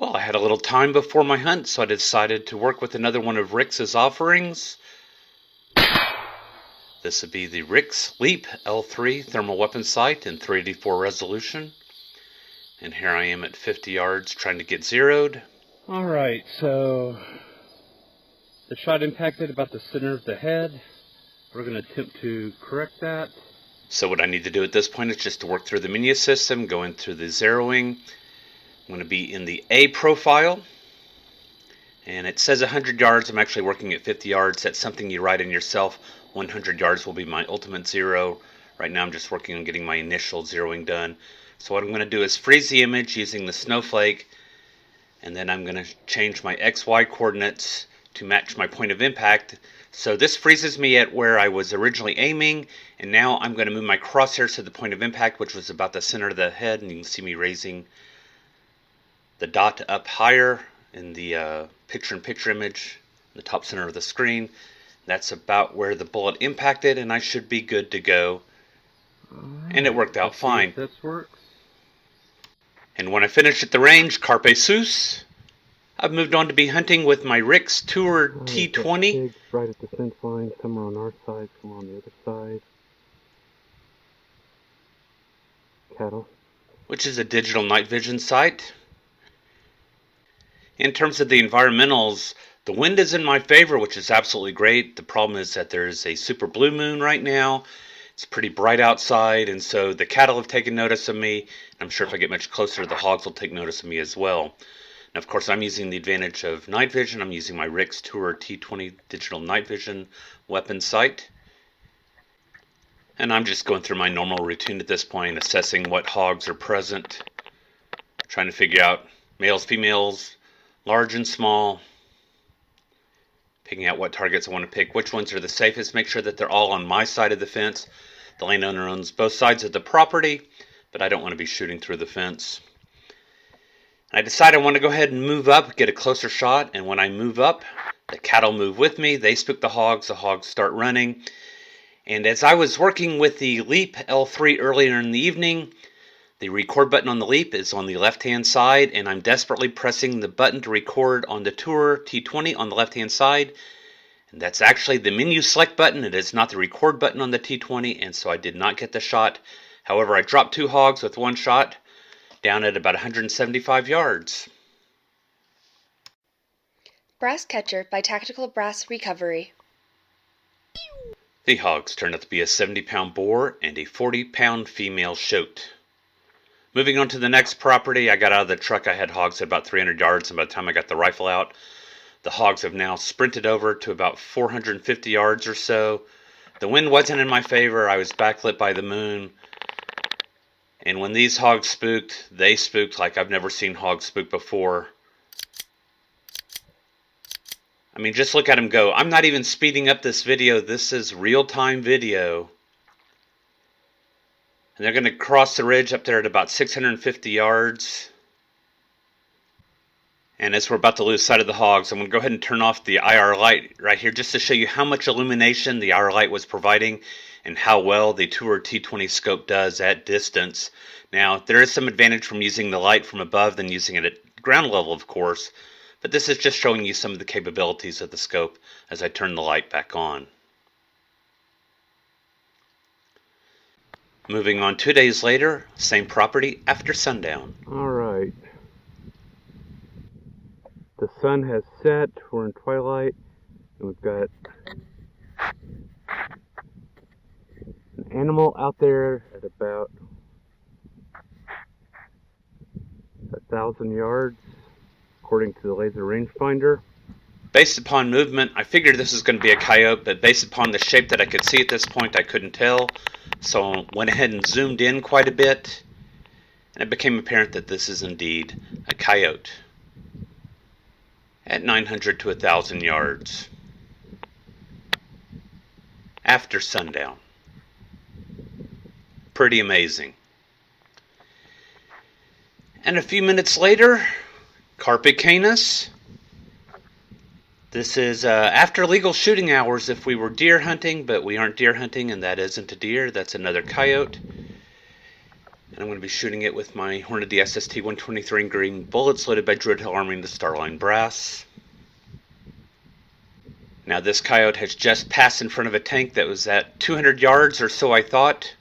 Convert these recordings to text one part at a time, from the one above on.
Well, I had a little time before my hunt, so I decided to work with another one of RIX's offerings. This would be the RIX LEAP L3 thermal weapon sight in 384 resolution. And here I am at 50 yards trying to get zeroed. Alright, so the shot impacted about the center of the head. We're going to attempt to correct that. So what I need to do at this point is just to work through the menu system, go into the zeroing. I'm going to be in the A profile. And it says 100 yards. I'm actually working at 50 yards. That's something you write in yourself. 100 yards will be my ultimate zero. Right now I'm just working on getting my initial zeroing done. So what I'm going to do is freeze the image using the snowflake. And then I'm going to change my XY coordinates to match my point of impact. So this freezes me at where I was originally aiming, and now I'm going to move my crosshairs to the point of impact, which was about the center of the head, and you can see me raising the dot up higher in the picture-in-picture image, in the top center of the screen. That's about where the bullet impacted, and I should be good to go. And it worked out fine. This works. And when I finished at the range, Carpe Sus, I've moved on to be hunting with my RIX TOURER T20. Right at the fence line, some are on our side, some are on the other side. Cattle. Which is a digital night vision sight. In terms of the environmentals, the wind is in my favor, which is absolutely great. The problem is that there's a super blue moon right now. It's pretty bright outside, and so the cattle have taken notice of me. I'm sure if I get much closer, the hogs will take notice of me as well. And of course, I'm using the advantage of night vision. I'm using my RIX TOURER T20 digital night vision weapon sight. And I'm just going through my normal routine at this point, assessing what hogs are present, trying to figure out males, females, large and small, picking out what targets I want to pick, which ones are the safest, make sure that they're all on my side of the fence. The landowner owns both sides of the property, but I don't want to be shooting through the fence. I decide I want to go ahead and move up, get a closer shot, and when I move up, the cattle move with me, they spook the hogs start running. And as I was working with the LEAP L3 earlier in the evening, the record button on the LEAP is on the left-hand side, and I'm desperately pressing the button to record on the TOURER T20 on the left-hand side. And that's actually the menu select button. It is not the record button on the T20, and so I did not get the shot. However, I dropped 2 hogs with 1 shot, down at about 175 yards. Brass Catcher by Tactical Brass Recovery. The hogs turned out to be a 70-pound boar and a 40-pound female shote. Moving on to the next property, I got out of the truck. I had hogs at about 300 yards, and by the time I got the rifle out, the hogs have now sprinted over to about 450 yards or so. The wind wasn't in my favor. I was backlit by the moon. And when these hogs spooked, they spooked like I've never seen hogs spook before. I mean, just look at them go. I'm not even speeding up this video. This is real-time video. And they're going to cross the ridge up there at about 650 yards. And as we're about to lose sight of the hogs, I'm going to go ahead and turn off the IR light right here just to show you how much illumination the IR light was providing and how well the TOURER T20 scope does at distance. Now, there is some advantage from using the light from above than using it at ground level, of course, but this is just showing you some of the capabilities of the scope as I turn the light back on. Moving on 2 days later, same property after sundown. Alright. The sun has set, we're in twilight, and we've got an animal out there at about 1,000 yards, according to the laser rangefinder. Based upon movement, I figured this was going to be a coyote, but based upon the shape that I could see at this point, I couldn't tell. So I went ahead and zoomed in quite a bit, and it became apparent that this is indeed a coyote at 900 to 1,000 yards after sundown. Pretty amazing. And a few minutes later, Carpe Canis. This is after legal shooting hours if we were deer hunting, but we aren't deer hunting, and that isn't a deer. That's another coyote. And I'm going to be shooting it with my Hornady SST 123 in green bullets loaded by Druid Hill Armory in the Starline brass. Now this Coyote has just passed in front of a tank that was at 200 yards or so, I thought.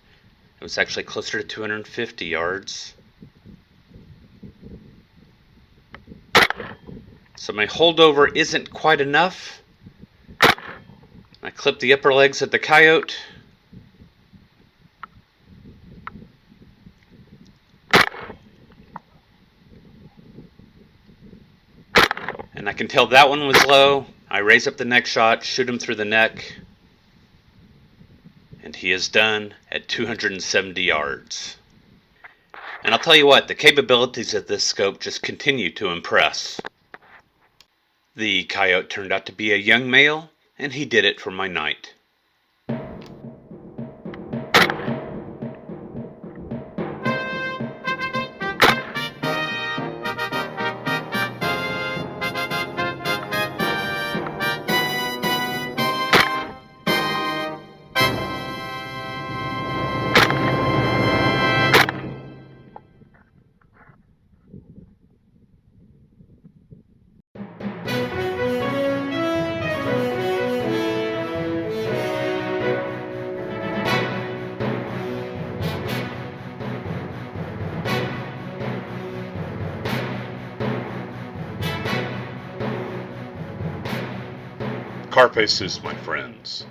It was actually closer to 250 yards. So my holdover isn't quite enough. I clip the upper legs of the Coyote. And I can tell that one was low. I raise up the next shot, shoot him through the neck. And he is done at 270 yards. And I'll tell you what, the capabilities of this scope just continue to impress. The Coyote turned out to be a young male, and he did it for my night. Carpe sus, my friends.